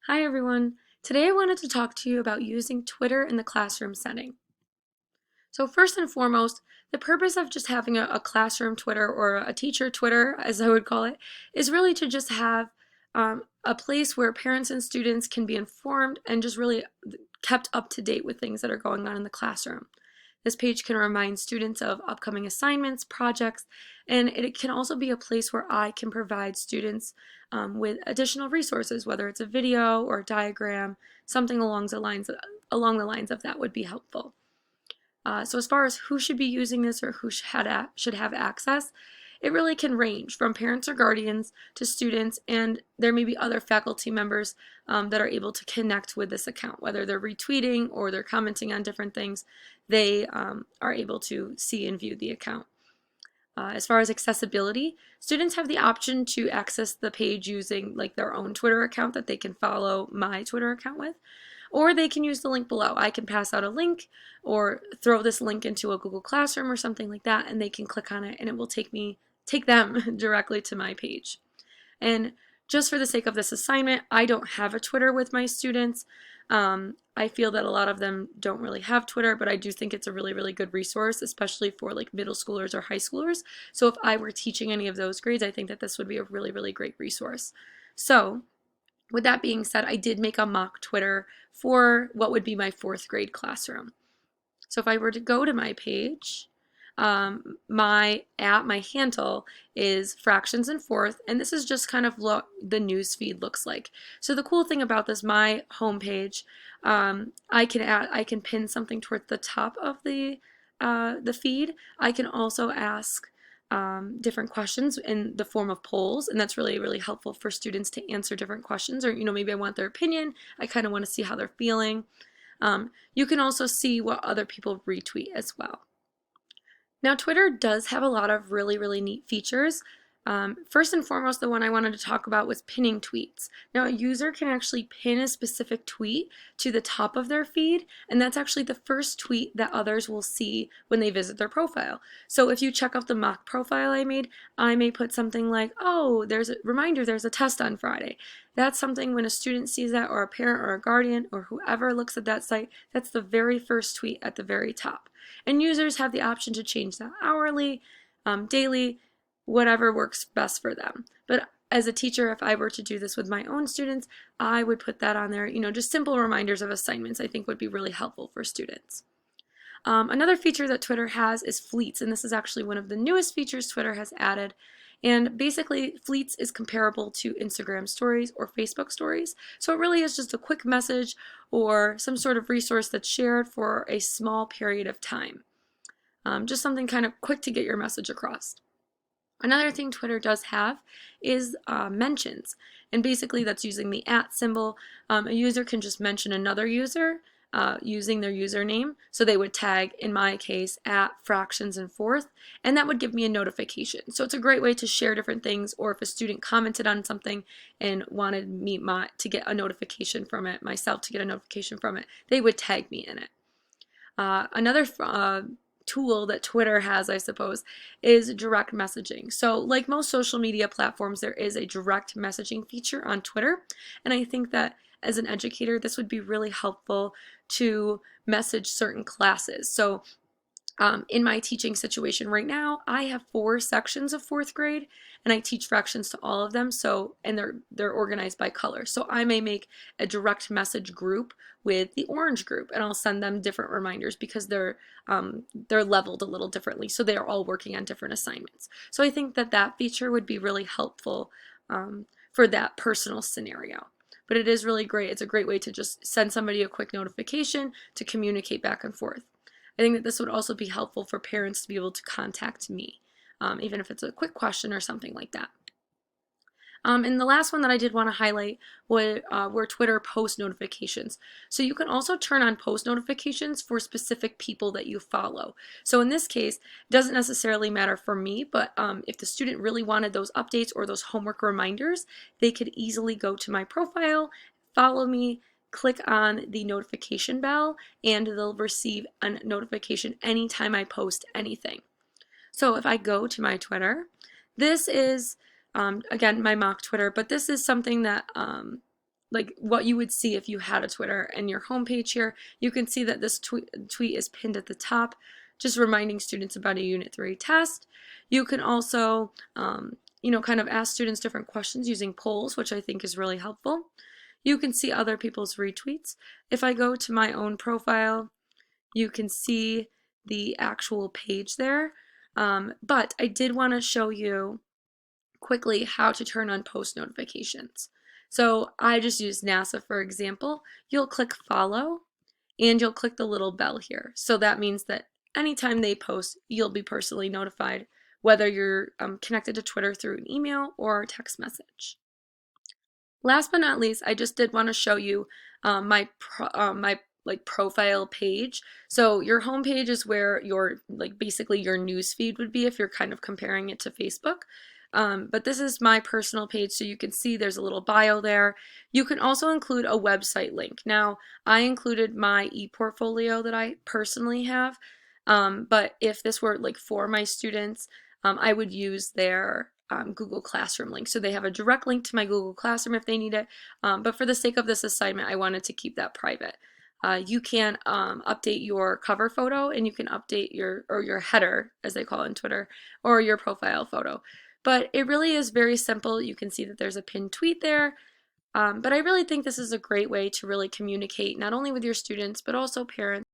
Hi everyone. Today I wanted to talk to you about using Twitter in the classroom setting. So first and foremost, the purpose of just having a classroom Twitter or a teacher Twitter, as I would call it, is really to just have a place where parents and students can be informed and just really kept up to date with things that are going on in the classroom. This page can remind students of upcoming assignments, projects, and it can also be a place where I can provide students with additional resources, whether it's a video or a diagram, something along the lines of that would be helpful. So as far as who should be using this or who should have access, it really can range from parents or guardians to students, and there may be other faculty members that are able to connect with this account, whether they're retweeting or they're commenting on different things. They are able to see and view the account. As far as accessibility, students have the option to access the page using like their own Twitter account that they can follow my Twitter account with, or they can use the link below. I can pass out a link or throw this link into a Google Classroom or something like that, and they can click on it and it will take them directly to my page. And just for the sake of this assignment, I don't have a Twitter with my students. I feel that a lot of them don't really have Twitter, but I do think it's a really, really good resource, especially for like middle schoolers or high schoolers. So if I were teaching any of those grades, I think that this would be a really, really great resource. So with that being said, I did make a mock Twitter for what would be my fourth grade classroom. So if I were to go to my page, my handle is fractions and fourth, and this is just kind of what the news feed looks like. So the cool thing about this, my homepage, I can pin something towards the top of the feed. I can also ask different questions in the form of polls, and that's really, really helpful for students to answer different questions, or maybe I want their opinion. I kind of want to see how they're feeling. You can also see what other people retweet as well. Now, Twitter does have a lot of really, really neat features. First and foremost, the one I wanted to talk about was pinning tweets. Now, a user can actually pin a specific tweet to the top of their feed, and that's actually the first tweet that others will see when they visit their profile. So if you check out the mock profile I may put something like, oh, there's a reminder, there's a test on Friday. That's something when a student sees that, or a parent or a guardian or whoever looks at that site, that's the very first tweet at the very top. And users have the option to change that hourly, daily, whatever works best for them. But as a teacher, if I were to do this with my own students, I would put that on there. Just simple reminders of assignments I think would be really helpful for students. Another feature that Twitter has is Fleets, and this is actually one of the newest features Twitter has added. And basically, Fleets is comparable to Instagram stories or Facebook stories. So it really is just a quick message or some sort of resource that's shared for a small period of time. Just something kind of quick to get your message across. Another thing Twitter does have is mentions, and basically that's using the @ symbol. A user can just mention another user using their username, so they would tag, in my case, @fractions and fourth, and that would give me a notification. So it's a great way to share different things, or if a student commented on something and wanted me to get a notification from it, myself to get a notification from it, they would tag me in it. Another tool that Twitter has, I suppose, is direct messaging. So like most social media platforms, there is a direct messaging feature on Twitter, and I think that as an educator, this would be really helpful to message certain classes. So in my teaching situation right now, I have 4 sections of 4th grade, and I teach fractions to all of them. And they're organized by color. So I may make a direct message group with the orange group, and I'll send them different reminders because they're leveled a little differently. So they're all working on different assignments. So I think that feature would be really helpful for that personal scenario. But it is really great. It's a great way to just send somebody a quick notification to communicate back and forth. I think that this would also be helpful for parents to be able to contact me, even if it's a quick question or something like that. And the last one that I did want to highlight were Twitter post notifications. So you can also turn on post notifications for specific people that you follow. So in this case, it doesn't necessarily matter for me, but if the student really wanted those updates or those homework reminders, they could easily go to my profile, follow me, click on the notification bell, and they'll receive a notification anytime I post anything. So if I go to my Twitter, this is, again, my mock Twitter, but this is something that like what you would see if you had a Twitter. And your homepage here, you can see that this tweet is pinned at the top, just reminding students about a Unit 3 test. You can also, kind of ask students different questions using polls, which I think is really helpful. You can see other people's retweets. If I go to my own profile, you can see the actual page there. But I did want to show you quickly how to turn on post notifications. So I just used NASA for example. You'll click follow and you'll click the little bell here. So that means that anytime they post, you'll be personally notified, whether you're connected to Twitter through an email or a text message. Last but not least, I just did want to show you my profile page. So your home page is where your basically your news feed would be if you're kind of comparing it to Facebook. But this is my personal page, so you can see there's a little bio there. You can also include a website link. Now, I included my e-portfolio that I personally have, but if this were for my students, I would use their Google Classroom link. So they have a direct link to my Google Classroom if they need it, but for the sake of this assignment, I wanted to keep that private. You can update your cover photo, and you can update your header, as they call it on Twitter, or your profile photo. But it really is very simple. You can see that there's a pinned tweet there. But I really think this is a great way to really communicate not only with your students, but also parents